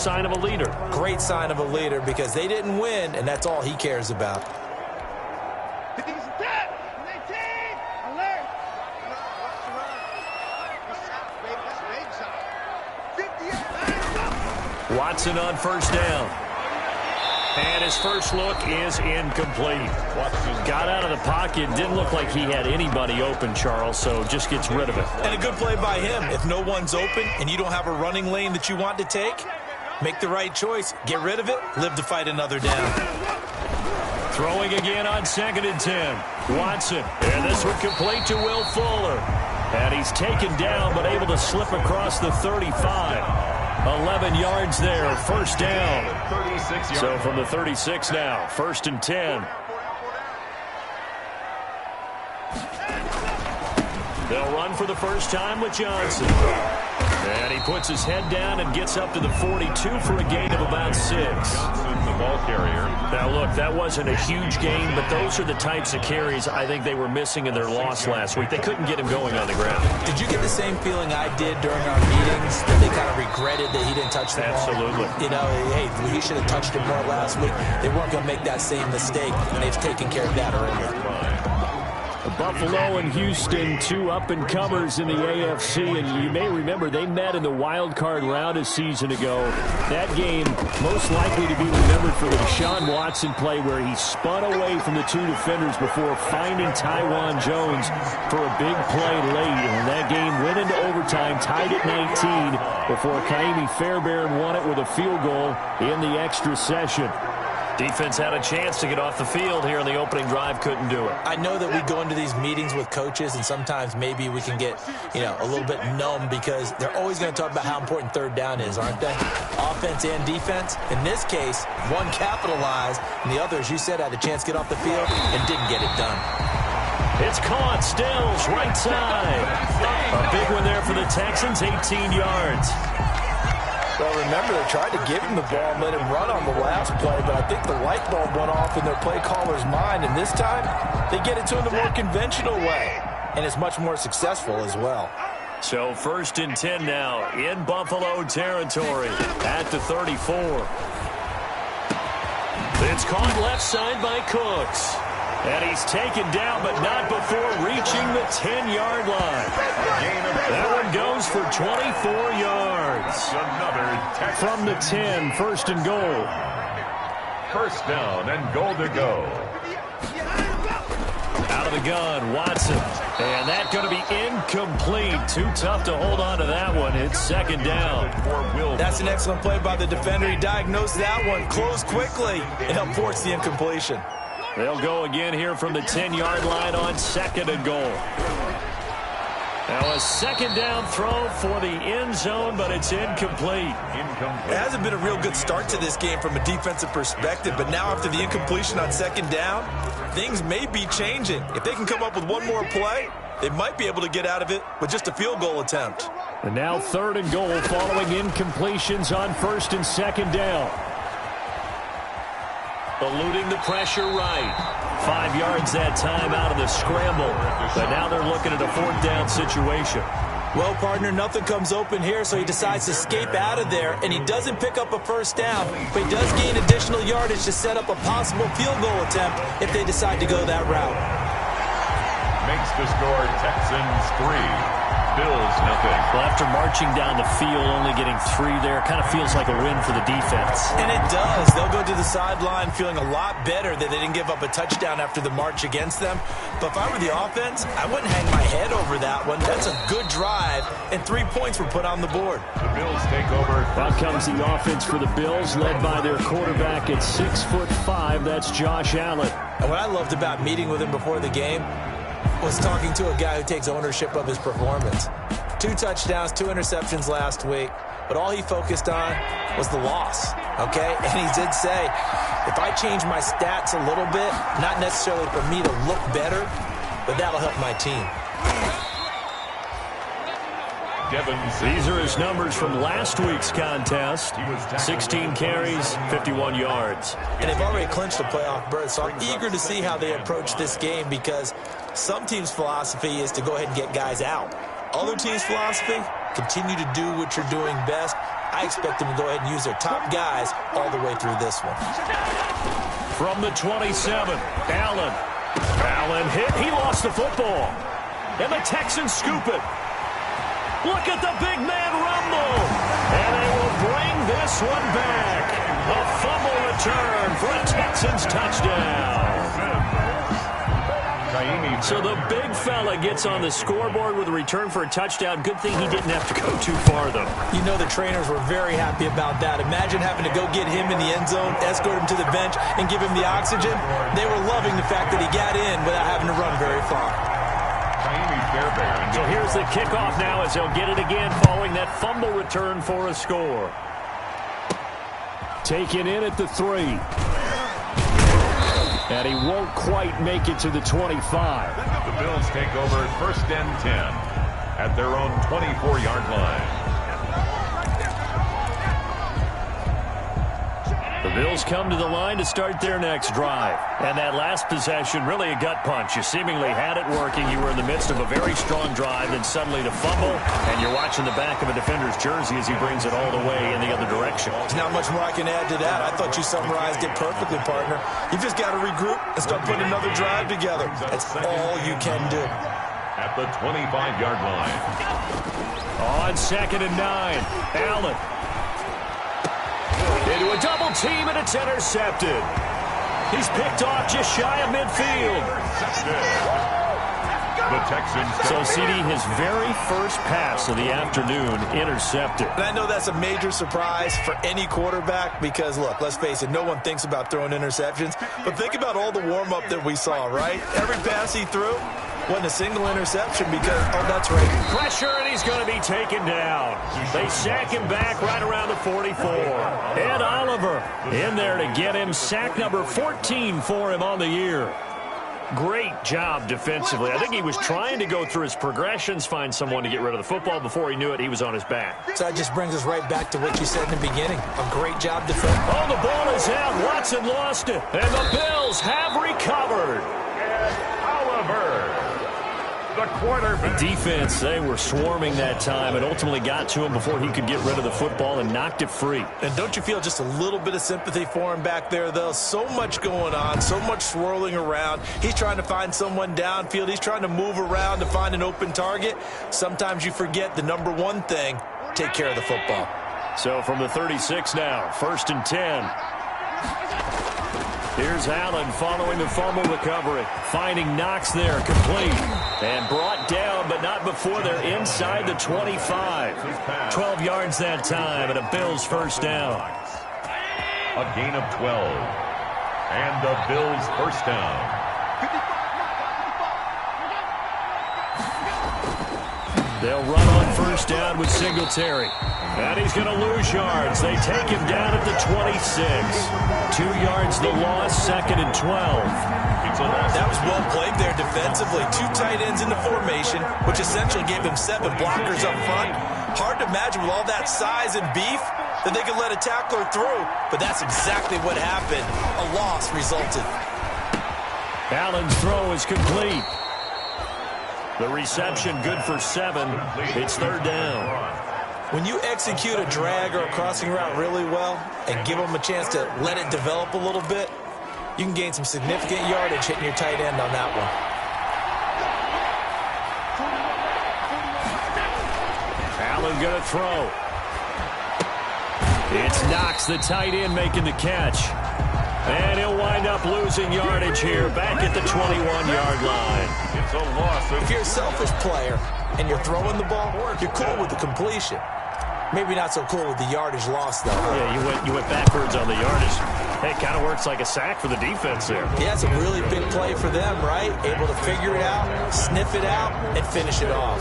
Sign of a leader. Great sign of a leader because they didn't win, and that's all he cares about. Watson on first down. And his first look is incomplete. Got out of the pocket. Didn't look like he had anybody open, Charles, so just gets rid of it. And a good play by him. If no one's open and you don't have a running lane that you want to take, make the right choice. Get rid of it. Live to fight another down. Throwing again on 2nd and 10. Watson. And this one complete to Will Fuller. And he's taken down but able to slip across the 35. 11 yards there, first down. So from the 36 now, 1st and 10. They'll run for the first time with Johnson. And he puts his head down and gets up to the 42 for a gain of about 6. Johnson, the ball carrier. Now, look, that wasn't a huge gain, but those are the types of carries I think they were missing in their loss last week. They couldn't get him going on the ground. Did you get the same feeling I did during our meetings, that they kind of regretted that he didn't touch the ball? Absolutely. You know, hey, he should have touched it more last week. They weren't going to make that same mistake, and they've taken care of that earlier. Buffalo and Houston, two up-and-comers in the AFC, and you may remember they met in the wild card round a season ago. That game most likely to be remembered for the Deshaun Watson play where he spun away from the two defenders before finding Tywan Jones for a big play late. And that game went into overtime, tied at 19, before Kaimi Fairbairn won it with a field goal in the extra session. Defense had a chance to get off the field here in the opening drive, couldn't do it. I know that we go into these meetings with coaches, and sometimes maybe we can get, a little bit numb because they're always going to talk about how important third down is, aren't they? Offense and defense. In this case, one capitalized, and the other, as you said, had a chance to get off the field and didn't get it done. It's caught. Stills, right side. A big one there for the Texans, 18 yards. Well, remember, they tried to give him the ball and let him run on the last play, but I think the light bulb went off in their play caller's mind, and this time they get it to him the more conventional way, and it's much more successful as well. So 1st and 10 now in Buffalo territory at the 34. It's caught left side by Cooks. And he's taken down, but not before reaching the 10-yard line. That one goes for 24 yards. From the 10, 1st and goal. First down and goal to go. Out of the gun, Watson. And that's going to be incomplete. Too tough to hold on to that one. It's 2nd down. That's an excellent play by the defender. He diagnosed that one, closed quickly, and helped force the incompletion. They'll go again here from the 10-yard line on 2nd and goal. Now a 2nd down throw for the end zone, but it's incomplete. It hasn't been a real good start to this game from a defensive perspective, but now after the incompletion on 2nd down, things may be changing. If they can come up with one more play, they might be able to get out of it with just a field goal attempt. And now 3rd and goal following incompletions on 1st and 2nd down. Eluding the pressure right. 5 yards that time out of the scramble. But now they're looking at a 4th down situation. Well, partner, nothing comes open here, so he decides to escape out of there, and he doesn't pick up a 1st down, but he does gain additional yardage to set up a possible field goal attempt if they decide to go that route. Makes the score Texans 3. Bills nothing. Well, after marching down the field, only getting 3 there, kind of feels like a win for the defense. And it does. They'll go to the sideline feeling a lot better that they didn't give up a touchdown after the march against them. But if I were the offense, I wouldn't hang my head over that one. That's a good drive, and 3 points were put on the board. The Bills take over. Out comes the offense for the Bills, led by their quarterback at 6'5". That's Josh Allen. And what I loved about meeting with him before the game was talking to a guy who takes ownership of his performance. 2 touchdowns, 2 interceptions last week, but all he focused on was the loss, okay? And he did say, if I change my stats a little bit, not necessarily for me to look better, but that'll help my team. These are his numbers from last week's contest. 16 carries, 51 yards. And they've already clinched a playoff berth, so I'm eager to see how they approach this game because some teams' philosophy is to go ahead and get guys out. Other teams' philosophy, continue to do what you're doing best. I expect them to go ahead and use their top guys all the way through this one. From the 27, Allen. Allen hit. He lost the football. And the Texans scoop it. Look at the big man rumble. And they will bring this one back. A fumble return for a Texans touchdown. So the big fella gets on the scoreboard with a return for a touchdown. Good thing he didn't have to go too far, though. You know the trainers were very happy about that. Imagine having to go get him in the end zone, escort him to the bench, and give him the oxygen. They were loving the fact that he got in without having to run very far. So here's the kickoff now as they'll get it again following that fumble return for a score. Taken in at the 3. And he won't quite make it to the 25. The Bills take over 1st and 10 at their own 24-yard line. The Bills come to the line to start their next drive. And that last possession, really a gut punch. You seemingly had it working. You were in the midst of a very strong drive, then suddenly to fumble, and you're watching the back of a defender's jersey as he brings it all the way in the other direction. There's not much more I can add to that. I thought you summarized it perfectly, partner. You've just got to regroup and start putting another drive together. That's all you can do. At the 25-yard line. On 2nd and 9, Allen. Into a double team, and it's intercepted. He's picked off just shy of midfield. The Texans. So, CD, his very first pass of the afternoon intercepted. And I know that's a major surprise for any quarterback because, look, let's face it, no one thinks about throwing interceptions. But think about all the warm-up that we saw, right? Every pass he threw wasn't a single interception because, oh, that's right. Pressure, and he's going to be taken down. They sack him back right around the 44. Ed Oliver in there to get him sack number 14 for him on the year. Great job defensively. I think he was trying to go through his progressions, find someone to get rid of the football. Before he knew it, he was on his back. So that just brings us right back to what you said in the beginning. A great job defending. Oh, the ball is out. Watson lost it. And the Bills have recovered. Oliver, the quarterback. The defense, they were swarming that time and ultimately got to him before he could get rid of the football and knocked it free. And don't you feel just a little bit of sympathy for him back there, though? So much going on, so much swirling around. He's trying to find someone downfield. He's trying to move around to find an open target. Sometimes you forget the number one thing, take care of the football. So from the 36 now, 1st and 10. Here's Allen following the fumble recovery. Finding Knox there, complete. And brought down, but not before they're inside the 25. 12 yards that time, and a Bills first down. A gain of 12. And the Bills first down. They'll run on first down with Singletary. And he's going to lose yards. They take him down at the 26. 2 yards the loss, 2nd and 12. That was well played there defensively. 2 tight ends in the formation, which essentially gave him 7 blockers up front. Hard to imagine with all that size and beef that they could let a tackler through. But that's exactly what happened. A loss resulted. Allen's throw is complete. The reception good for 7. It's 3rd down. When you execute a drag or a crossing route really well and give them a chance to let it develop a little bit, you can gain some significant yardage hitting your tight end on that one. Allen going to throw. It's Knox, the tight end, making the catch. And he'll wind up losing yardage here back at the 21-yard line. It's a loss. If you're a selfish player and you're throwing the ball, you're cool with the completion. Maybe not so cool with the yardage loss, though. Yeah, you went backwards on the yardage. Hey, it kind of works like a sack for the defense there. Yeah, it's a really big play for them, right? Able to figure it out, sniff it out, and finish it off.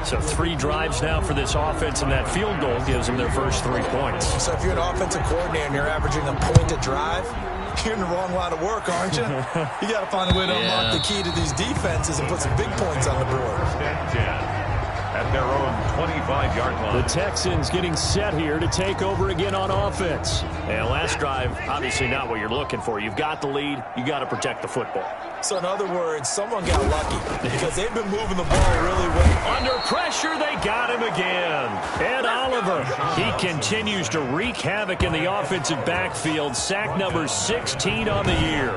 So 3 drives now for this offense, and that field goal gives them their first 3 points. So if you're an offensive coordinator and you're averaging a point a drive, you're in the wrong line of work, aren't you? You got to find a way to unlock the key to these defenses and put some big points on the board. At at their own 25-yard line. The Texans getting set here to take over again on offense. And last drive, obviously not what you're looking for. You've got the lead. You got to protect the football. So in other words, someone got lucky because they've been moving the ball really well. Under pressure, they got him again. Ed Oliver, he continues to wreak havoc in the offensive backfield. Sack number 16 on the year.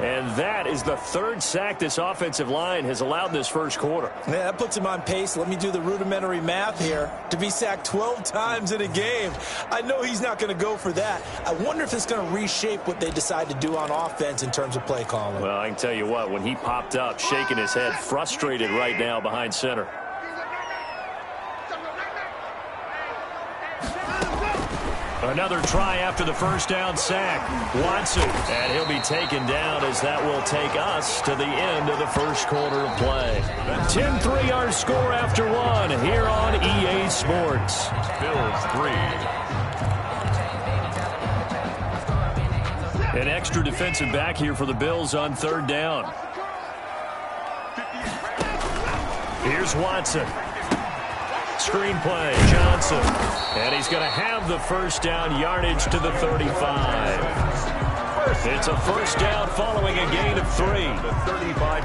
And that is the third sack this offensive line has allowed this first quarter. Man, that puts him on pace. Let me do the rudimentary math here. To be sacked 12 times in a game. I know he's not going to go for that. I wonder if it's going to reshape what they decide to do on offense in terms of play calling. Well, I can tell you what, when he popped up, shaking his head, frustrated right now behind center. Another try after the first down sack. Watson, and he'll be taken down as that will take us to the end of the first quarter of play. 10-3 our score after one here on EA Sports. Bills 3. An extra defensive back here for the Bills on third down. Here's Watson. Screenplay, Johnson. And he's going to have the first down, yardage to the 35. It's a first down following a gain of 3.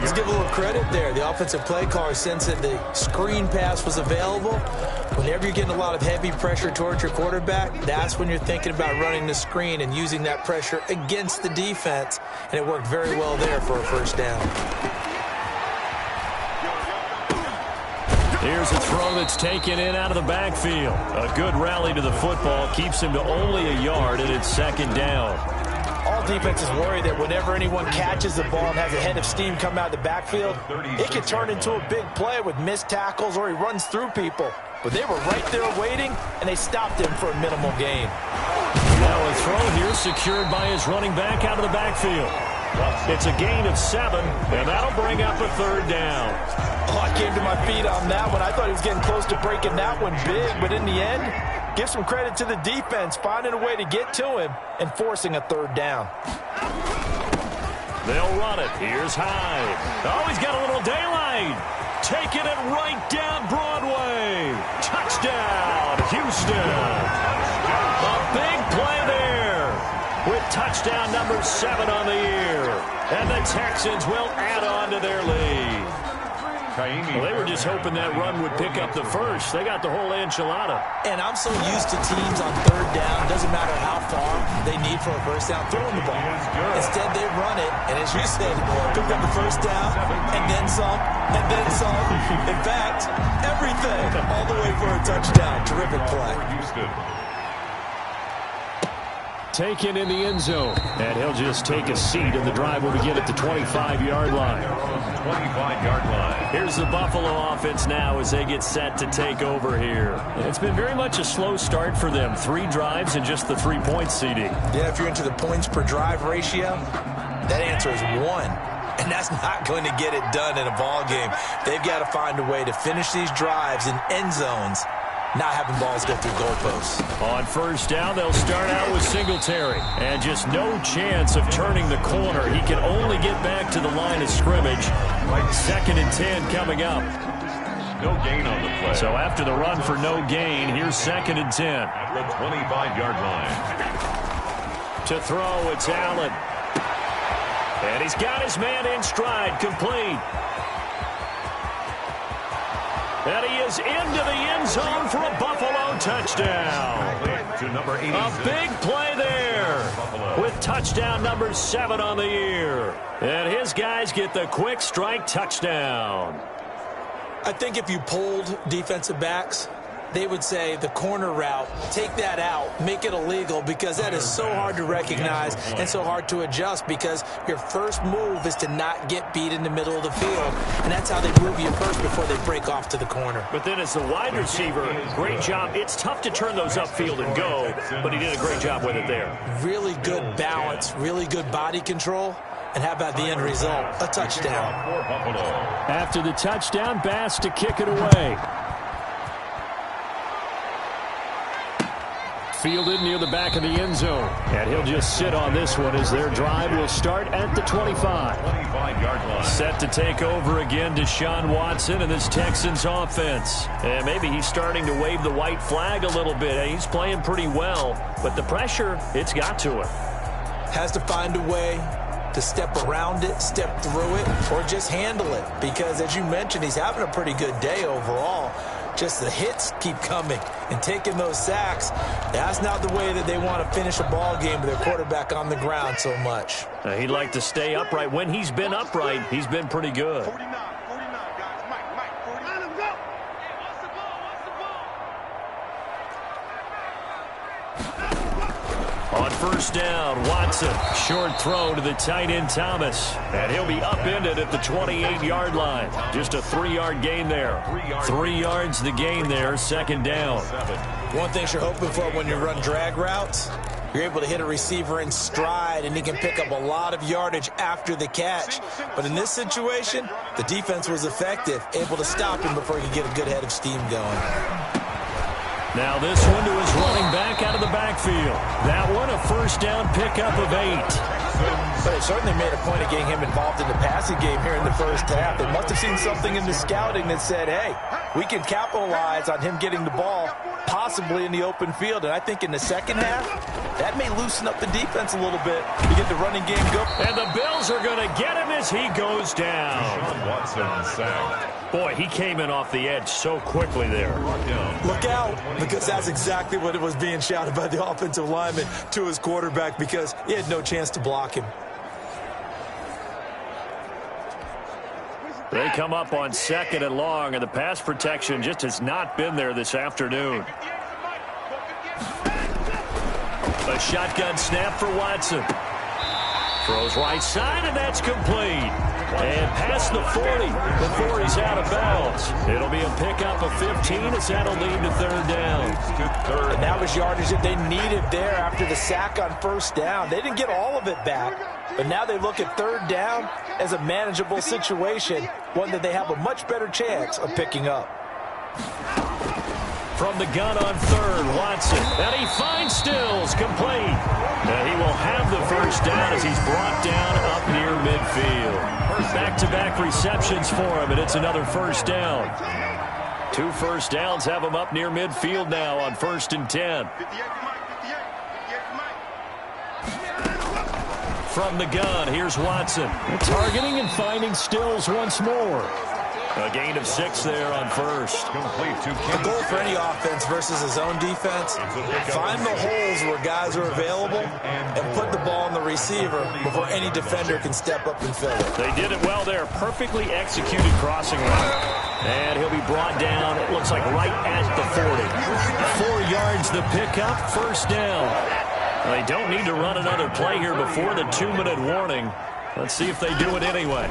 Let's give a little credit there. The offensive play caller sensed that the screen pass was available. Whenever you're getting a lot of heavy pressure towards your quarterback, that's when you're thinking about running the screen and using that pressure against the defense. And it worked very well there for a first down. Here's a throw that's taken in out of the backfield. A good rally to the football keeps him to only a yard, and it's second down. All defenses worry that whenever anyone catches the ball and has a head of steam come out of the backfield, it can turn into a big play with missed tackles or he runs through people. But they were right there waiting, and they stopped him for a minimal gain. Now a throw here secured by his running back out of the backfield. It's a gain of 7, and that'll bring up a third down. Oh, I came to my feet on that one. I thought he was getting close to breaking that one big, but in the end, give some credit to the defense, finding a way to get to him and forcing a third down. They'll run it. Here's Hyde. Oh, he's got a little daylight. Taking it right down Broadway. Touchdown, Houston. A big play there with touchdown number 7 on the year. And the Texans will add on to their lead. Well, they were just hoping that run would pick up the first. They got the whole enchilada. And I'm so used to teams on third down, doesn't matter how far they need for a first down, throwing the ball. Instead, they run it, and as you said, pick up the first down, and then some, and then some. In fact, everything, all the way for a touchdown. Terrific play. Taken in the end zone. And he'll just take a seat, and the drive will begin at the 25-yard line. 25-yard line. Here's the Buffalo offense now as they get set to take over here. It's been very much a slow start for them. 3 drives and just the 3-point CD. Yeah, if you're into the points per drive ratio, that answer is 1. And that's not going to get it done in a ball game. They've got to find a way to finish these drives in end zones, not having balls go through goalposts. On first down, they'll start out with Singletary. And just no chance of turning the corner. He can only get back to the line of scrimmage. 2nd and 10 coming up. No gain on the play. So after the run for no gain, here's 2nd and 10. At the 25-yard line. To throw, it's Allen. And he's got his man in stride, complete. And he is into the end zone for a Buffalo touchdown. To number 86. A big play there with touchdown number 7 on the year. And his guys get the quick strike touchdown. I think if you polled defensive backs, they would say the corner route, take that out, make it illegal, because that is so hard to recognize and so hard to adjust, because your first move is to not get beat in the middle of the field, and that's how they move you first before they break off to the corner. But then as the wide receiver, great job. It's tough to turn those upfield and go, but he did a great job with it there. Really good balance, really good body control. And how about the end result? A touchdown. After the touchdown, Bass to kick it away. fielded near the back of the end zone. And he'll just sit on this one as their drive will start at the 25. 25-yard line. Set to take over again, Deshaun Watson and this Texans offense. And maybe he's starting to wave the white flag a little bit. He's playing pretty well, but the pressure, it's got to him. Has to find a way to step around it, step through it, or just handle it. Because, as you mentioned, he's having a pretty good day overall. Just the hits keep coming and taking those sacks. That's not the way that they want to finish a ball game with their quarterback on the ground so much. He'd like to stay upright. When he's been upright, he's been pretty good. On first down, Watson. Short throw to the tight end, Thomas. And he'll be upended at the 28-yard line. Just a 3-yard gain there. 3 yards the gain there, second down. One thing you're hoping for when you run drag routes, you're able to hit a receiver in stride, and he can pick up a lot of yardage after the catch. But in this situation, the defense was effective, able to stop him before he could get a good head of steam going. Now this one to his running back out of the backfield. That one a first down pickup of 8. But it certainly made a point of getting him involved in the passing game here in the first half. They must have seen something in the scouting that said, hey, we can capitalize on him getting the ball possibly in the open field. And I think in the second half, that may loosen up the defense a little bit to get the running game going. And the Bills are going to get him as he goes down. Deshaun Watson sacked. Boy, he came in off the edge so quickly there. Look out, because that's exactly what it was being shouted by the offensive lineman to his quarterback, because he had no chance to block him. They come up on second and long, and the pass protection just has not been there this afternoon. A shotgun snap for Watson. Throws right side, and that's complete. And past the 40 before he's out of bounds. It'll be a pickup of 15 as that'll lead to third down. And that was yardage that they needed there after the sack on first down. They didn't get all of it back, but now they look at third down as a manageable situation, one that they have a much better chance of picking up. From the gun on third, Watson. And he finds Stills, complete. And he will have the first down as he's brought down up near midfield. Back-to-back receptions for him, and it's another first down. 2 first downs have him up near midfield now on 1st and 10. From the gun, here's Watson. Targeting and finding Stills once more. A gain of 6 there on first. Complete to The goal for any offense versus his own defense, find the holes where guys are available and put the ball on the receiver before any defender can step up and fill it. They did it well there. Perfectly executed crossing route. And he'll be brought down, it looks like right at the 40. 4 yards the pickup, first down. They don't need to run another play here before the 2-minute warning. Let's see if they do it anyway.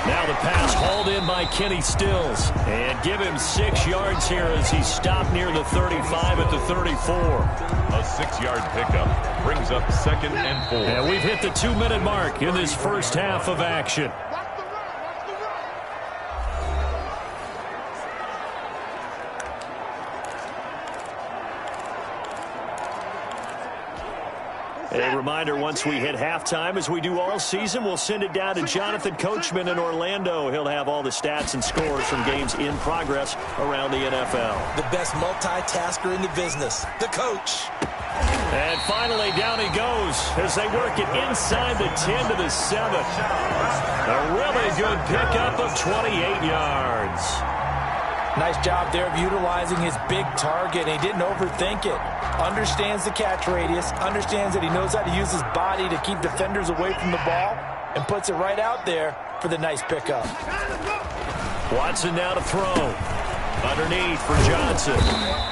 Now the pass hauled in by Kenny Stills. And give him 6 yards here as he's stopped near the 35 at the 34. a 6-yard pickup. Brings up 2nd and 4. And we've hit the 2-minute mark in this first half of action. A reminder, once we hit halftime, as we do all season, we'll send it down to Jonathan Coachman in Orlando. He'll have all the stats and scores from games in progress around the NFL. The best multitasker in the business, the coach. And finally, down he goes as they work it inside the 10 to the 7. A really good pickup of 28 yards. Nice job there of utilizing his big target. He didn't overthink it. Understands the catch radius. Understands that he knows how to use his body to keep defenders away from the ball. And puts it right out there for the nice pickup. Watson now to throw. Underneath for Johnson.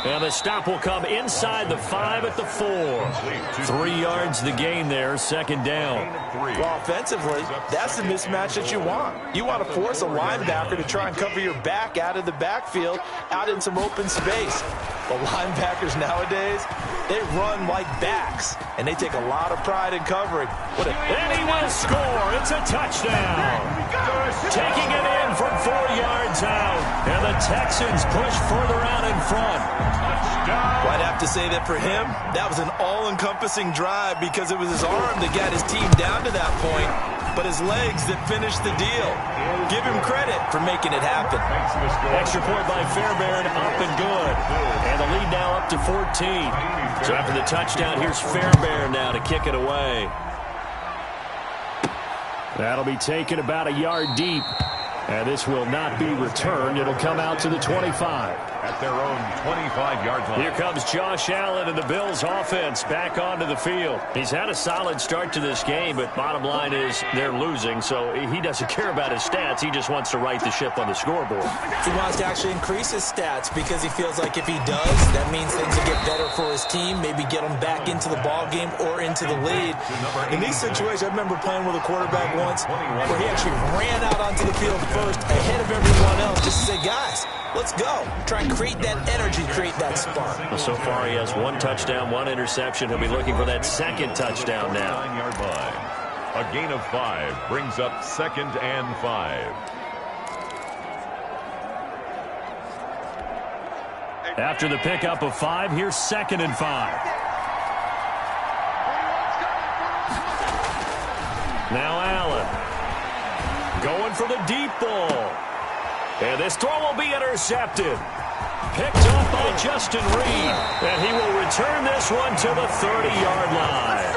And the stop will come inside the 5 at the 4. 3 yards the gain there, 2nd down. Well, offensively, that's the mismatch that you want. You want to force a linebacker to try and cover your back out of the backfield, out in some open space. The linebackers nowadays, they run like backs, and they take a lot of pride in covering. And he will score. It's a touchdown. Taking it in from 4 yards out. And the Texans push further out in front. Touchdown. Well, I'd have to say that for him, that was an all-encompassing drive because it was his arm that got his team down to that point, but his legs that finished the deal. Give him credit for making it happen. Extra point by Fairbairn, up and good. And the lead now up to 14. So after the touchdown, here's Fairbairn now to kick it away. That'll be taken about a yard deep. And this will not be returned. It'll come out to the 25. At their own 25-yard line. Here comes Josh Allen and the Bills offense back onto the field. He's had a solid start to this game, but bottom line is they're losing, so he doesn't care about his stats. He just wants to right the ship on the scoreboard. He wants to actually increase his stats because he feels like if he does, that means things will get better for his team, maybe get them back into the ball game or into the lead. In these situations, I remember playing with a quarterback once where he actually ran out onto the field first ahead of everyone else just to say, guys, let's go. Try and create that energy, create that spark. Well, so far, he has 1 touchdown, 1 interception. He'll be looking for that second touchdown now. 9-yard line. A gain of 5 brings up 2nd and 5. After the pickup of 5, here's 2nd and 5. Now Allen. Going for the deep ball. And this throw will be intercepted. Picked up by Justin Reed. And he will return this one to the 30-yard line.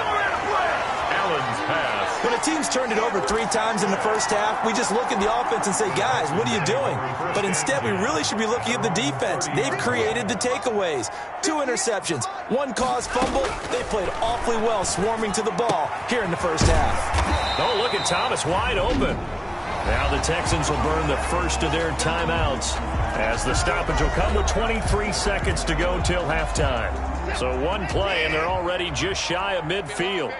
Allen's pass. When a team's turned it over 3 times in the first half, we just look at the offense and say, guys, what are you doing? But instead, we really should be looking at the defense. They've created the takeaways. 2 interceptions, 1 caused fumble. They played awfully well swarming to the ball here in the first half. Oh, look at Thomas wide open. Now the Texans will burn the first of their timeouts as the stoppage will come with 23 seconds to go till halftime. So 1 play, and they're already just shy of midfield.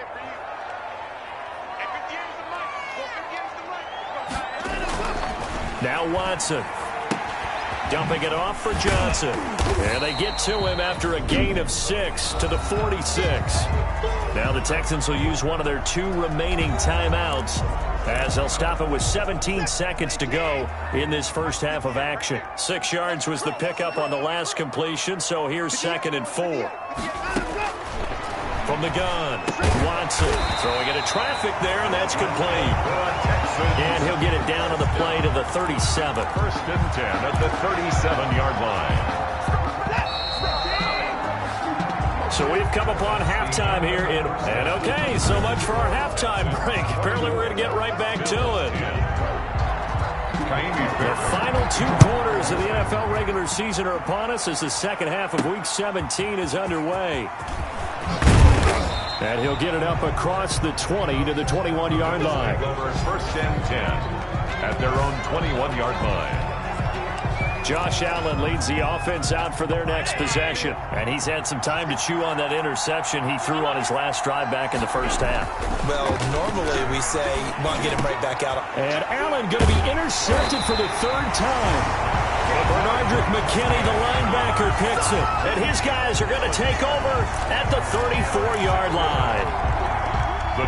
Now Watson. Dumping it off for Johnson. And they get to him after a gain of 6 to the 46. Now the Texans will use one of their 2 remaining timeouts as they'll stop it with 17 seconds to go in this first half of action. 6 yards was the pickup on the last completion, so here's 2nd and 4. From the gun, Watson throwing it at traffic there, and that's complete. And he'll get it down on the play to the 37. 1st and 10 at the 37-yard line. So we've come upon halftime here and okay, so much for our halftime break. Apparently we're going to get right back to it. The final 2 quarters of the NFL regular season are upon us as the second half of Week 17 is underway. And he'll get it up across the 20 to the 21-yard line. Over 1st and 10 at their own 21-yard line. Josh Allen leads the offense out for their next possession. And he's had some time to chew on that interception he threw on his last drive back in the first half. Well, normally we say, well, get him right back out. And Allen going to be intercepted for the 3rd time. Bernardrick McKinney, the linebacker, picks it. And his guys are going to take over at the 34-yard line.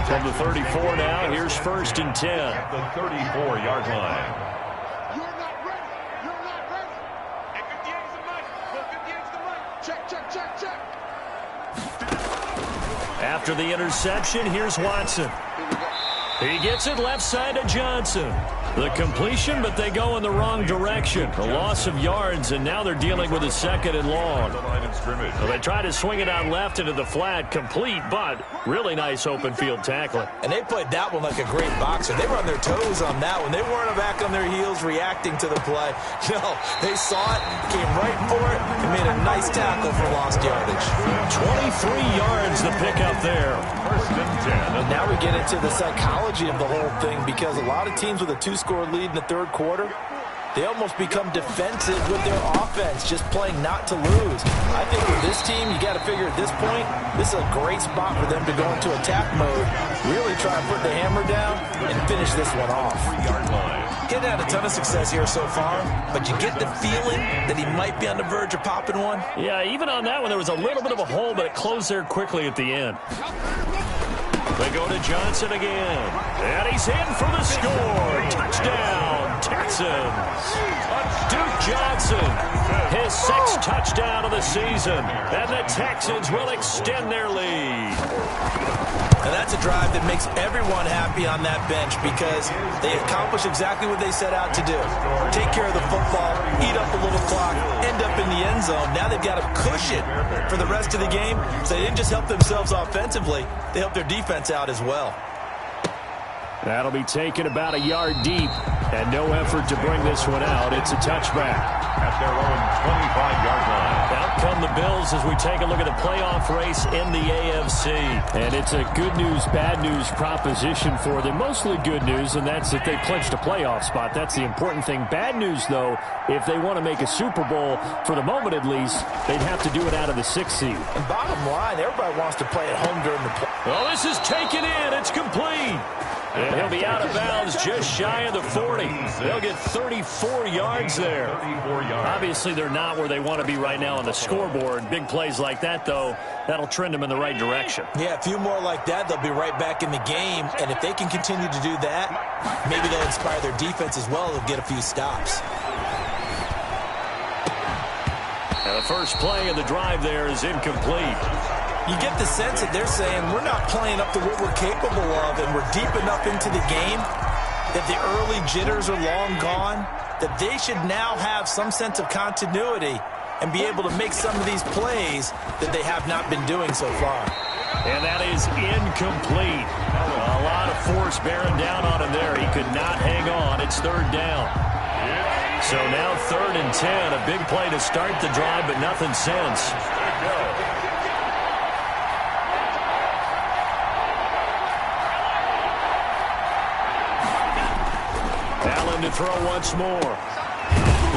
From the 34 now, here's 1st and 10. At the 34-yard line. After the interception, here's Watson. He gets it left side to Johnson. The completion, but they go in the wrong direction. A loss of yards, and now they're dealing with a 2nd and long. So they try to swing it out left into the flat, complete, but really nice open field tackling. And they played that one like a great boxer. They were on their toes on that one. They weren't back on their heels reacting to the play. No, they saw it, came right for it, and made a nice tackle for lost yardage. 23 yards the pickup there. 1st and 10. And now we get into the psychology of the whole thing because a lot of teams with a 2-score lead in the 3rd quarter, they almost become defensive with their offense, just playing not to lose. I think with this team, you got to figure at this point, this is a great spot for them to go into attack mode, really try to put the hammer down and finish this one off. 3-yard line. Getting had a ton of success here so far, but you get the feeling that he might be on the verge of popping one. Yeah, even on that one, there was a little bit of a hole, but it closed there quickly at the end. They go to Johnson again. And he's in for the score. Touchdown, Texans. Duke Johnson, his 6th touchdown of the season. And the Texans will extend their lead. And that's a drive that makes everyone happy on that bench because they accomplish exactly what they set out to do. Take care of the football, eat up a little clock, end up in the end zone. Now they've got a cushion for the rest of the game. So they didn't just help themselves offensively, they helped their defense out as well. That'll be taken about a yard deep, and no effort to bring this one out. It's a touchback. At their own 25-yard line. Out come the Bills as we take a look at the playoff race in the AFC. And it's a good news, bad news proposition for them. Mostly good news, and that's that they clinched a playoff spot. That's the important thing. Bad news, though, if they want to make a Super Bowl, for the moment at least, they'd have to do it out of the 6th seed. And bottom line, everybody wants to play at home during the play. Oh, this is taken in. It's complete. And he'll be out of bounds just shy of the 40. They'll get 34 yards there. 34 yards. Obviously, they're not where they want to be right now on the scoreboard. Big plays like that, though, that'll trend them in the right direction. Yeah, a few more like that, they'll be right back in the game. And if they can continue to do that, maybe they'll inspire their defense as well. They'll get a few stops. Now, the first play of the drive there is incomplete. You get the sense that they're saying we're not playing up to what we're capable of, and we're deep enough into the game that the early jitters are long gone, that they should now have some sense of continuity and be able to make some of these plays that they have not been doing so far. And that is incomplete. A lot of force bearing down on him there. He could not hang on. It's 3rd down. So now 3rd and 10. A big play to start the drive, but nothing since. Allen to throw once more.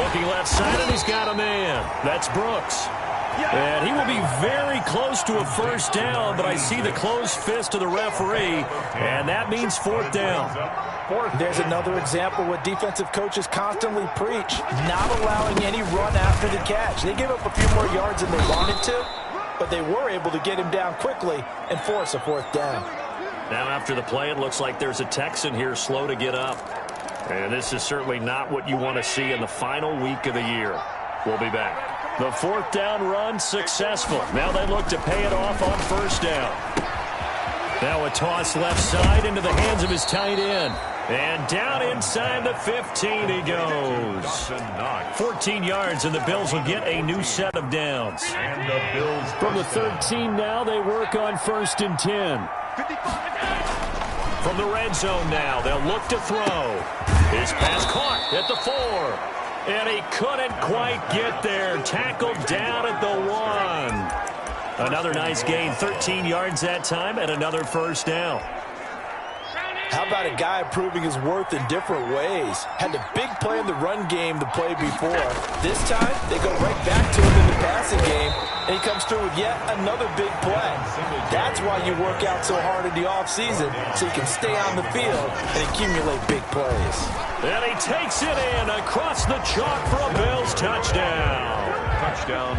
Looking left side, and he's got a man. That's Brooks. And he will be very close to a 1st down, but I see the closed fist of the referee, and that means 4th down. There's another example what defensive coaches constantly preach, not allowing any run after the catch. They gave up a few more yards than they wanted to, but they were able to get him down quickly and force a 4th down. Now after the play, it looks like there's a Texan here slow to get up. And this is certainly not what you want to see in the final week of the year. We'll be back. The 4th down run successful. Now they look to pay it off on 1st down. Now a toss left side into the hands of his tight end. And down inside the 15 he goes. 14 yards, and the Bills will get a new set of downs. And the Bills from the 13 now, they work on 1st and 10. From the red zone now, they'll look to throw. His pass caught at the 4. And he couldn't quite get there. Tackled down at the 1. Another nice gain, 13 yards that time, and another 1st down. How about a guy proving his worth in different ways? Had the big play in the run game the play before. This time, they go right back to him in the passing game, and he comes through with yet another big play. That's why you work out so hard in the offseason, so you can stay on the field and accumulate big plays. And he takes it in across the chalk for a Bills touchdown.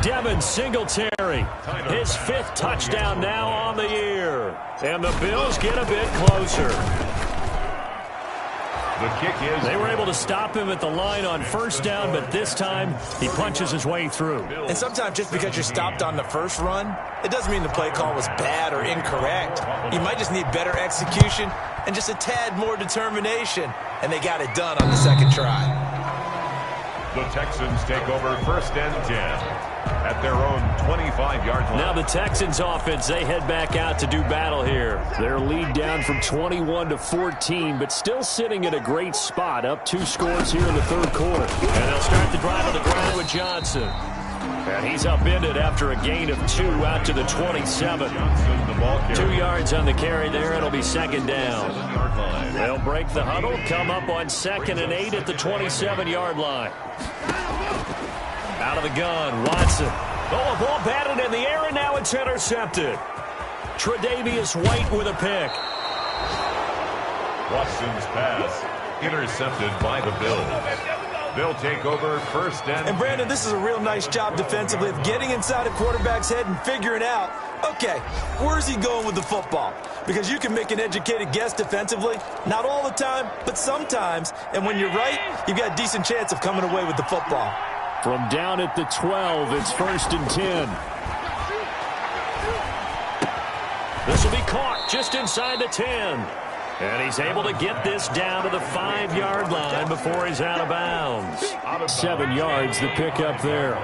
Devin Singletary, his 5th touchdown now on the year. And the Bills get a bit closer. The kick is... They were able to stop him at the line on 1st down, but this time he punches his way through. And sometimes just because you're stopped on the first run, it doesn't mean the play call was bad or incorrect. You might just need better execution and just a tad more determination. And they got it done on the 2nd try. The Texans take over 1st and 10 at their own 25-yard line. Now the Texans offense, they head back out to do battle here. Their lead down from 21 to 14, but still sitting at a great spot, up 2 scores here in the 3rd quarter. And they'll start the drive on the ground with Johnson. And he's upended after a gain of 2 out to the 27. 2 yards on the carry there. It'll be 2nd down. They'll break the huddle, come up on 2nd and 8 at the 27-yard line. Out of the gun, Watson. Oh, a ball batted in the air, and now it's intercepted. Tre'Davious White with a pick. Watson's pass intercepted by the Bills. They'll take over first and... And, Brandon, this is a real nice job defensively of getting inside a quarterback's head and figuring out, okay, where's he going with the football? Because you can make an educated guess defensively. Not all the time, but sometimes. And when you're right, you've got a decent chance of coming away with the football. From down at the 12, it's first and 10. This will be caught just inside the 10. And he's able to get this down to the 5-yard line before he's out of bounds. 7 yards, the pickup there.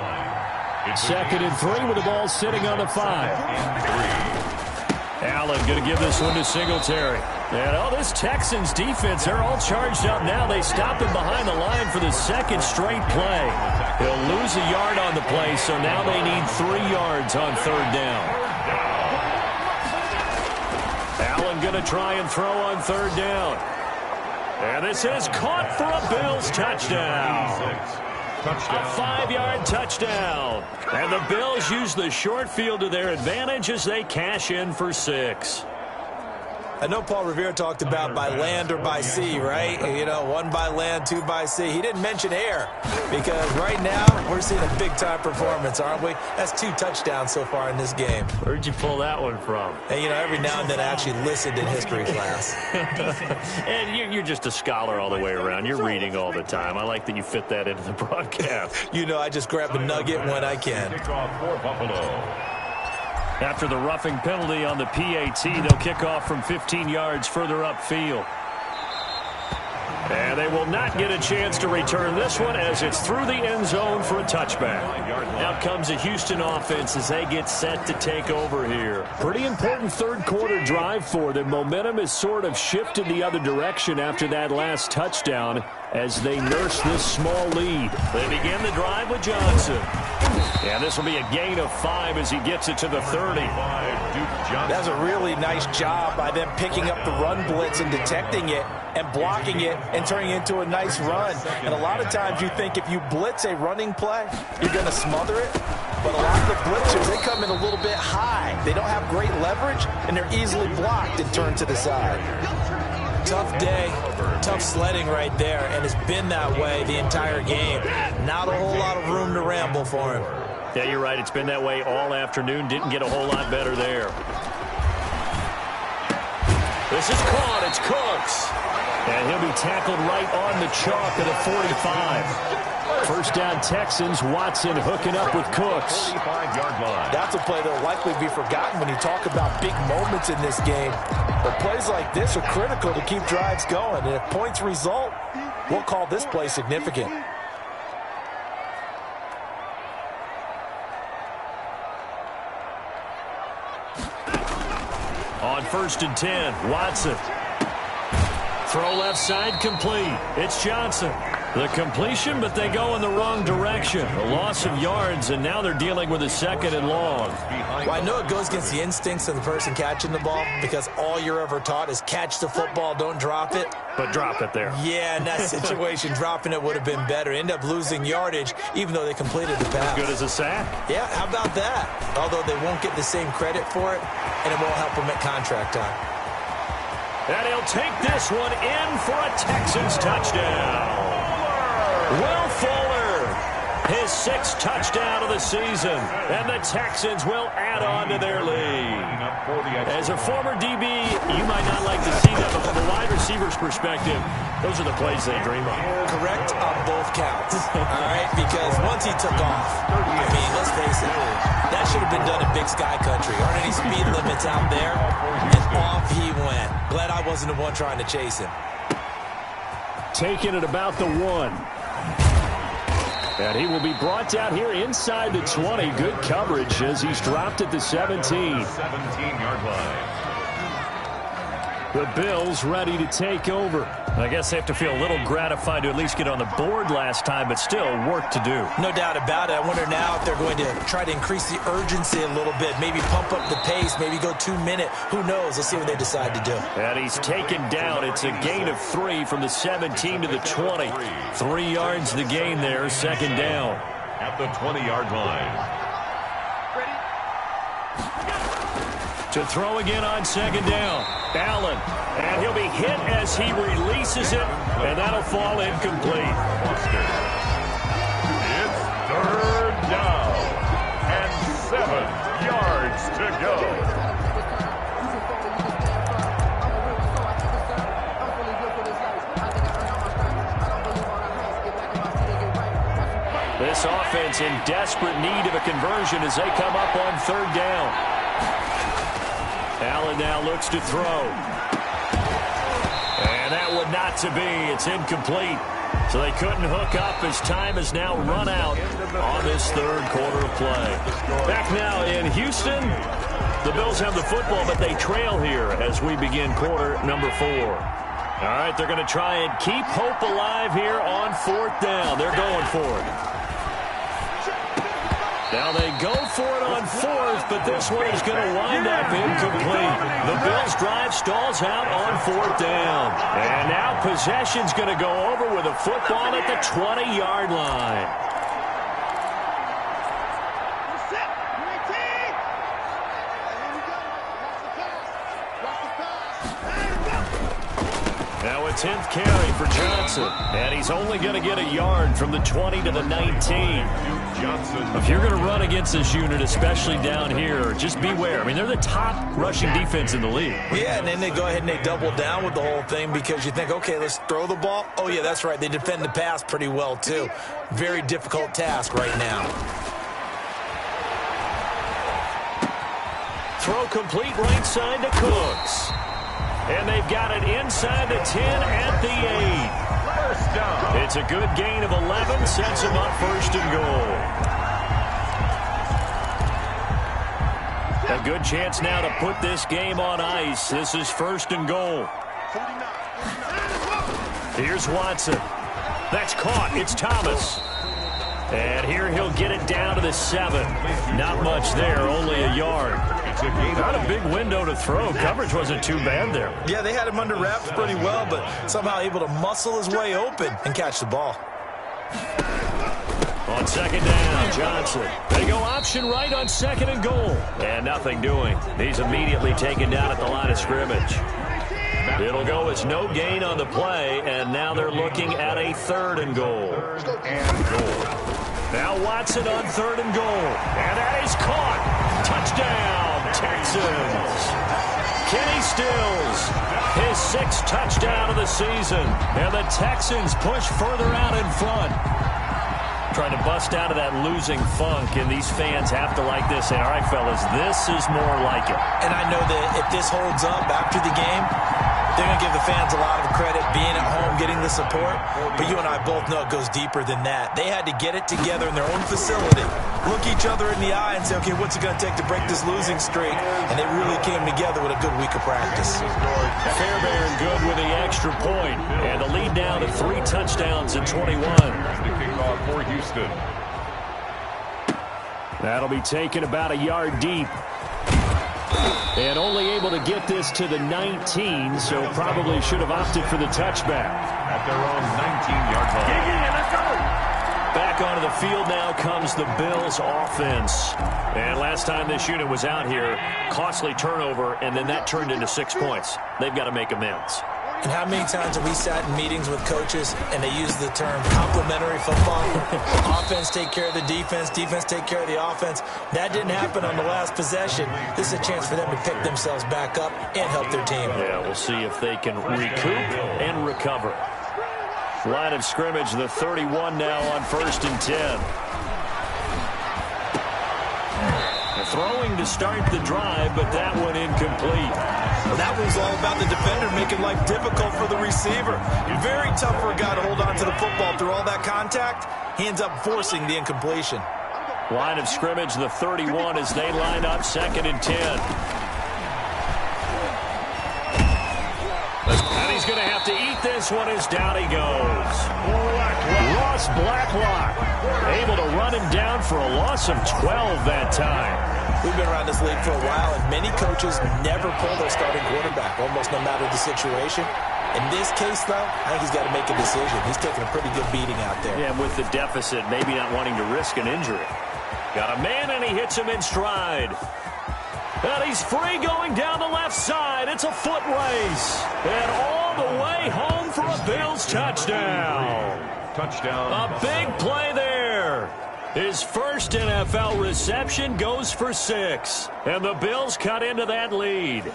Second and 3 with the ball sitting on the 5. Allen going to give this one to Singletary. And, this Texans defense, they're all charged up now. They stopped him behind the line for the second straight play. He'll lose a yard on the play, so now they need 3 yards on third down. Allen going to try and throw on third down. And this is caught for a Bills touchdown. A 5-yard touchdown. And the Bills use the short field to their advantage as they cash in for 6. I know Paul Revere talked about by land or by sea, right? You know, 1 by land, 2 by sea. He didn't mention air because right now we're seeing a big-time performance, aren't we? That's 2 touchdowns so far in this game. Where'd you pull that one from? And, every now and then I actually listened in history class. And you're just a scholar all the way around. You're reading all the time. I like that you fit that into the broadcast. I just grab a nugget when I can. Kickoff for Buffalo. After the roughing penalty on the PAT, they'll kick off from 15 yards further upfield. And they will not get a chance to return this one as it's through the end zone for a touchback. Out comes the Houston offense as they get set to take over here. Pretty important third quarter drive for them. Momentum has sort of shifted the other direction after that last touchdown as they nurse this small lead. They begin the drive with Johnson. And this will be a gain of 5 as he gets it to the 30. That's a really nice job by them picking up the run blitz and detecting it and blocking it and turning it into a nice run. And a lot of times you think if you blitz a running play, you're going to smother it. But a lot of the blitzers, they come in a little bit high. They don't have great leverage, and they're easily blocked and turned to the side. Tough day, tough sledding right there, and it's been that way the entire game. Not a whole lot of room to ramble for him. Yeah, you're right. It's been that way all afternoon. Didn't get a whole lot better there. This is caught. It's Cooks. And he'll be tackled right on the chalk at the 45. First down Texans. Watson hooking up with Cooks. 45-yard line. That's a play that will likely be forgotten when you talk about big moments in this game. But plays like this are critical to keep drives going. And if points result, we'll call this play significant. On first and 10, Watson. Throw left side complete. It's Johnson. The completion, but they go in the wrong direction. A loss of yards, and now they're dealing with a second and long. Well, I know it goes against the instincts of the person catching the ball because all you're ever taught is catch the football, don't drop it. But drop it there. Yeah, in that situation, dropping it would have been better. End up losing yardage, even though they completed the pass. Good as a sack. Yeah, how about that? Although they won't get the same credit for it, and it won't help them at contract time. And he'll take this one in for a Texans touchdown. Will Fuller, his 6th touchdown of the season, and the Texans will add on to their lead. As a former DB, you might not like to see that, but from a wide receiver's perspective, those are the plays they dream of. Correct on both counts, all right? Because once he took off, I mean, let's face it, that should have been done in Big Sky Country. Aren't any speed limits out there? And off he went. Glad I wasn't the one trying to chase him. Taking it about the 1. And he will be brought down here inside the 20. Good coverage as he's dropped at the 17. 17-yard line. The Bills ready to take over. I guess they have to feel a little gratified to at least get on the board last time, but still work to do. No doubt about it. I wonder now if they're going to try to increase the urgency a little bit, maybe pump up the pace, maybe go 2-minute. Who knows? Let's see what they decide to do. And he's taken down. It's a gain of 3 from the 17 to the 20. 3 yards the gain there, second down. At the 20-yard line. To throw again on second down. Allen. And he'll be hit as he releases it. And that'll fall incomplete. to go. This offense in desperate need of a conversion as they come up on third down. Allen now looks to throw. And that one not to be. It's incomplete. So they couldn't hook up as time has now run out on this third quarter of play. Back now in Houston. The Bills have the football, but they trail here as we begin quarter number 4. All right, they're going to try and keep hope alive here on fourth down. They're going for it. Now they go for it on fourth, but this one is going to wind up incomplete. The Bills drive stalls out on fourth down. And now possession's going to go over with a football at the 20-yard line. Now a 10th carry for Johnson. And he's only going to get a yard from the 20 to the 19. If you're going to run against this unit, especially down here, just beware. I mean, they're the top rushing defense in the league. Yeah, and then they go ahead and they double down with the whole thing because you think, okay, let's throw the ball. Oh, yeah, that's right. They defend the pass pretty well, too. Very difficult task right now. Throw complete right side to Cooks. And they've got it inside the 10 at the 8. First down. It's a good gain of 11, sets them up first and goal. A good chance now to put this game on ice. This is first and goal. Here's Watson. That's caught. It's Thomas. And here he'll get it down to the 7. Not much there, only a yard. Not a big window to throw. Coverage wasn't too bad there. Yeah, they had him under wraps pretty well, but somehow able to muscle his way open and catch the ball. On second down, Johnson. They go option right on second and goal. And nothing doing. He's immediately taken down at the line of scrimmage. It'll go as no gain on the play, and now they're looking at a third and goal. Now Watson on third and goal. And that is caught. Touchdown, Texans. Kenny Stills, his 6th touchdown of the season. And the Texans push further out in front. Trying to bust out of that losing funk, and these fans have to like this. Say, all right, fellas, this is more like it. And I know that if this holds up after the game, they're going to give the fans a lot of credit being at home, getting the support. But you and I both know it goes deeper than that. They had to get it together in their own facility, look each other in the eye and say, okay, what's it going to take to break this losing streak? And they really came together with a good week of practice. Fairbairn good with the extra point. And the lead down to 3 touchdowns in 21. The kickoff for Houston. That'll be taken about a yard deep. And only able to get this to the 19, so probably should have opted for the touchback. At their own 19-yard line. Let's go. Back onto the field now comes the Bills offense. And last time this unit was out here, costly turnover, and then that turned into 6 points. They've got to make amends. And how many times have we sat in meetings with coaches and they use the term complementary football? Offense take care of the defense, defense take care of the offense. That didn't happen on the last possession. This is a chance for them to pick themselves back up and help their team. Yeah, we'll see if they can recoup and recover. Line of scrimmage, the 31 now on 1st and 10. Throwing to start the drive, but that one incomplete. Well, that was all about the defender making life difficult for the receiver. Very tough for a guy to hold on to the football through all that contact. He ends up forcing the incompletion. Line of scrimmage, the 31, as they line up 2nd and 10. And he's going to have to eat this one as down he goes. Ross Blacklock able to run him down for a loss of 12 that time. We've been around this league for a while, and many coaches never pull their starting quarterback, almost no matter the situation. In this case, though, I think he's got to make a decision. He's taking a pretty good beating out there. Yeah, with the deficit, maybe not wanting to risk an injury. Got a man, and he hits him in stride. And he's free going down the left side. It's a foot race. And all the way home for a Bills touchdown. Touchdown. A big play there. His first NFL reception goes for 6. And the Bills cut into that lead.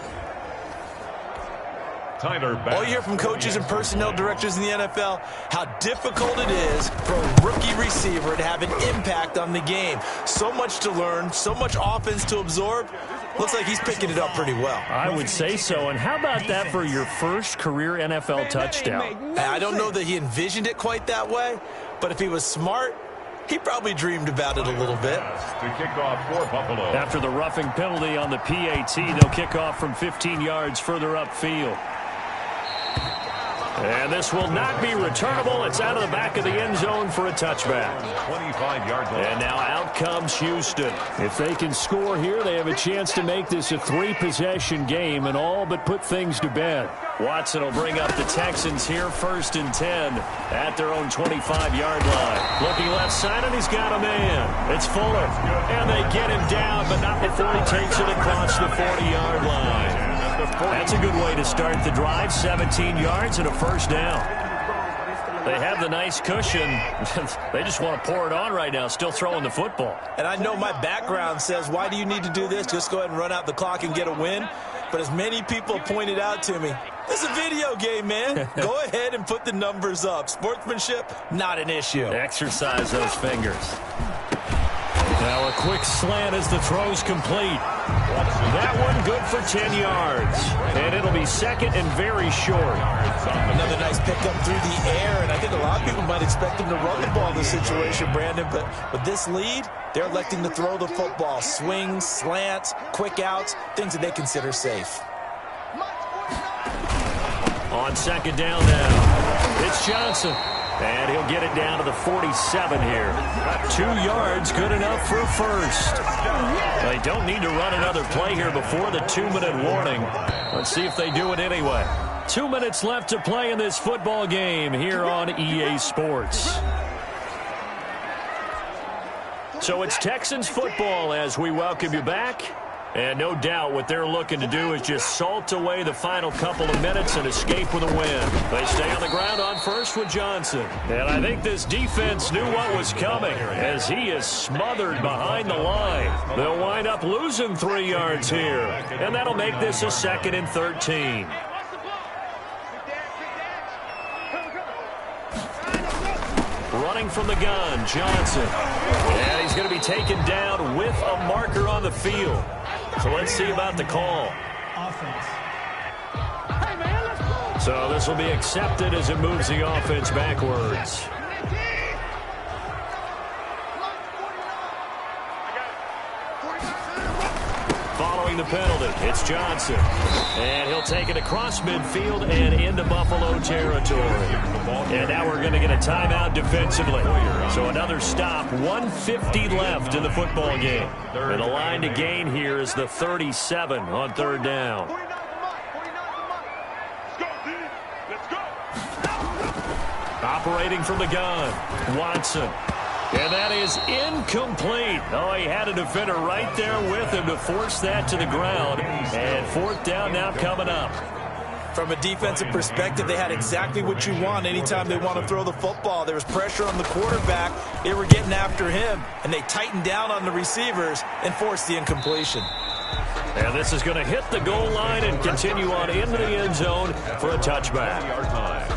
All you hear from coaches and personnel directors in the NFL, how difficult it is for a rookie receiver to have an impact on the game. So much to learn, so much offense to absorb. Looks like he's picking it up pretty well. I would say so. And how about that for your first career NFL touchdown? I don't know that he envisioned it quite that way, but if he was smart, he probably dreamed about it a little bit. To kick off for Buffalo. After the roughing penalty on the PAT, they'll kick off from 15 yards further upfield. And this will not be returnable. It's out of the back of the end zone for a touchback. 25-yard line. And now out comes Houston. If they can score here, they have a chance to make this a 3-possession game and all but put things to bed. Watson will bring up the Texans here, 1st and 10 at their own 25-yard line. Looking left side, and he's got a man. It's Fuller. And they get him down, but not before he takes it across the 40-yard line. That's a good way to start the drive. 17 yards and a first down. They have the nice cushion. They just want to pour it on right now, still throwing the football. And I know my background says, why do you need to do this? Just go ahead and run out the clock and get a win. But as many people pointed out to me, this is a video game, man. Go ahead and put the numbers up. Sportsmanship, not an issue. Exercise those fingers. Now a quick slant as the throw's complete. That one good for 10 yards. And it'll be 2nd and very short. Another nice pickup through the air, and I think a lot of people might expect him to run the ball in this situation, Brandon. But with this lead, they're electing to throw the football. Swings, slants, quick outs, things that they consider safe. On 2nd down now, it's Johnson. And he'll get it down to the 47 here. 2 yards, good enough for a first. They don't need to run another play here before the 2-minute warning. Let's see if they do it anyway. 2 minutes left to play in this football game here on EA Sports. So it's Texans football as we welcome you back. And no doubt what they're looking to do is just salt away the final couple of minutes and escape with a win. They stay on the ground on first with Johnson. And I think this defense knew what was coming as he is smothered behind the line. They'll wind up losing 3 yards here. And that'll make this a 2nd and 13. Running from the gun, Johnson. And he's going to be taken down with a marker on the field. So let's see about the call. So this will be accepted as it moves the offense backwards. Following the penalty, it's Johnson. And he'll take it across midfield and into Buffalo territory. And now we're going to get a timeout defensively. So another stop, 1:50 left in the football game. And the line to gain here is the 37 on 3rd down. Operating from the gun, Watson. And that is incomplete. Oh, he had a defender right there with him to force that to the ground. And 4th down now coming up. From a defensive perspective, they had exactly what you want anytime they want to throw the football. There was pressure on the quarterback. They were getting after him, and they tightened down on the receivers and forced the incompletion. And this is going to hit the goal line and continue on into the end zone for a touchback.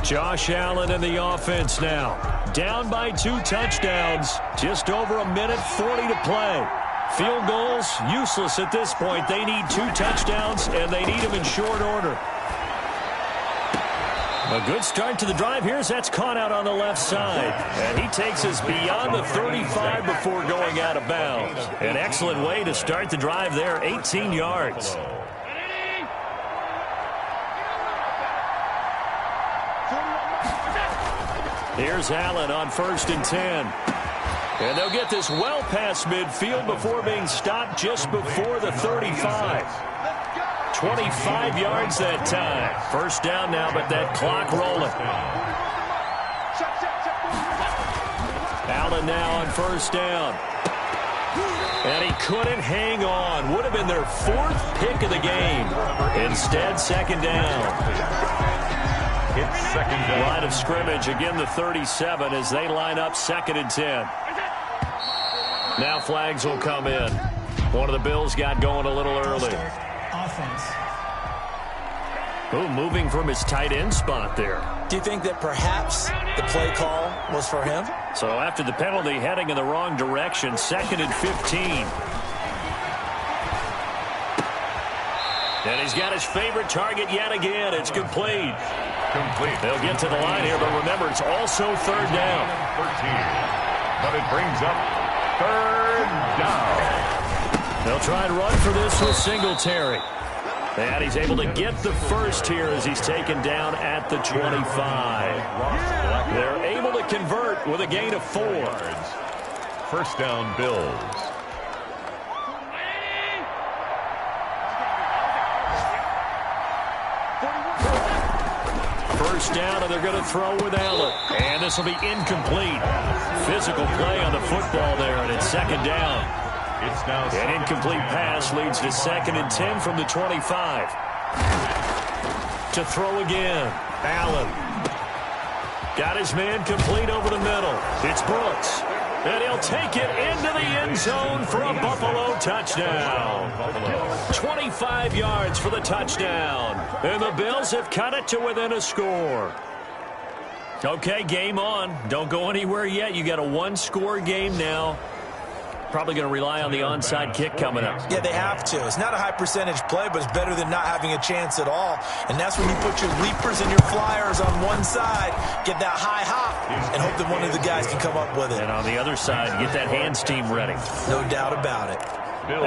Josh Allen in the offense now. Down by 2 touchdowns. Just over 1:40 to play. Field goals, useless at this point. They need 2 touchdowns, and they need them in short order. A good start to the drive here as that's caught out on the left side. And he takes us beyond the 35 before going out of bounds. An excellent way to start the drive there, 18 yards. Here's Allen on 1st and 10. And they'll get this well past midfield before being stopped just before the 35. 25 yards that time. First down now, but that clock rolling. Allen now on 1st down. And he couldn't hang on. Would have been their 4th pick of the game. Instead, 2nd down. It's 2nd down. Line of scrimmage, again the 37 as they line up 2nd and 10. Now flags will come in. One of the Bills got going a little early. Offense. Ooh, moving from his tight end spot there. Do you think that perhaps the play call was for him? So after the penalty, heading in the wrong direction, 2nd and 15. And he's got his favorite target yet again. It's complete. They'll get to the line here, but remember, it's also 3rd down. 13. But it brings up 3rd down. They'll try and run for this with Singletary. And he's able to get the first here as he's taken down at the 25. They're able to convert with a gain of 4. 1st down, Bills. First down, and they're going to throw with Allen. And this will be incomplete. Physical play on the football there, and it's 2nd down. It's now an incomplete pass leads to 2nd and 10 from the 25. To throw again. Allen. Got his man complete over the middle. It's Brooks. And he'll take it into the end zone for a Buffalo touchdown. 25 yards for the touchdown. And the Bills have cut it to within a score. Okay, game on. Don't go anywhere yet. You got a 1-score game now. Probably going to rely on the onside kick coming up. Yeah, they have to. It's not a high percentage play, but it's better than not having a chance at all. And that's when you put your leapers and your flyers on one side, get that high hop, and hope that one of the guys can come up with it. And on the other side, get that hands team ready. No doubt about it.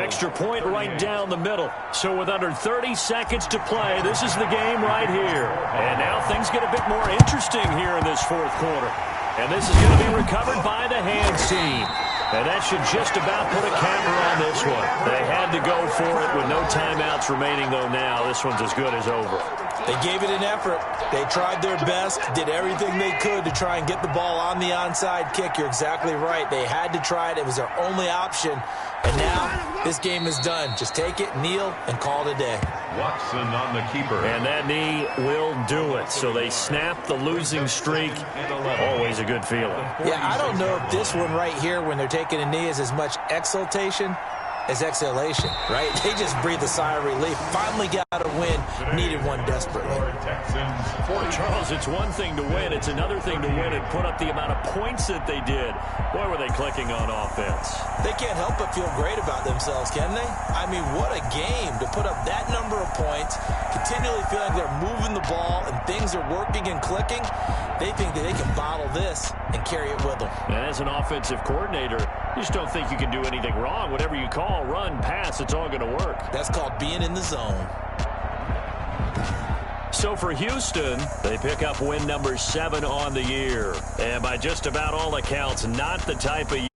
Extra point right down the middle. So with under 30 seconds to play, this is the game right here. And now things get a bit more interesting here in this 4th quarter. And this is going to be recovered by the hands team. And that should just about put a camera on this one. They had to go for it with no timeouts remaining, though now. This one's as good as over. They gave it an effort. They tried their best, did everything they could to try and get the ball on the onside kick. You're exactly right. They had to try it. It was their only option. And now this game is done. Just take it, kneel, and call it a day. Watson on the keeper. And that knee will do it. So they snap the losing streak. Always a good feeling. Yeah, I don't know if this one right here, when they're taking a knee, is as much exultation as exhalation, right? They just breathe a sigh of relief. Finally got a win. Needed one desperately. Charles, it's one thing to win. It's another thing to win and put up the amount of points that they did. Boy, were they clicking on offense. They can't help but feel great about themselves, can they? I mean, what a game to put up that number of points, continually feeling they're moving the ball and things are working and clicking. They think that they can bottle this and carry it with them. And as an offensive coordinator, you just don't think you can do anything wrong. Whatever you call, run, pass, it's all going to work. That's called being in the zone. So for Houston, they pick up win number 7 on the year. And by just about all accounts, not the type of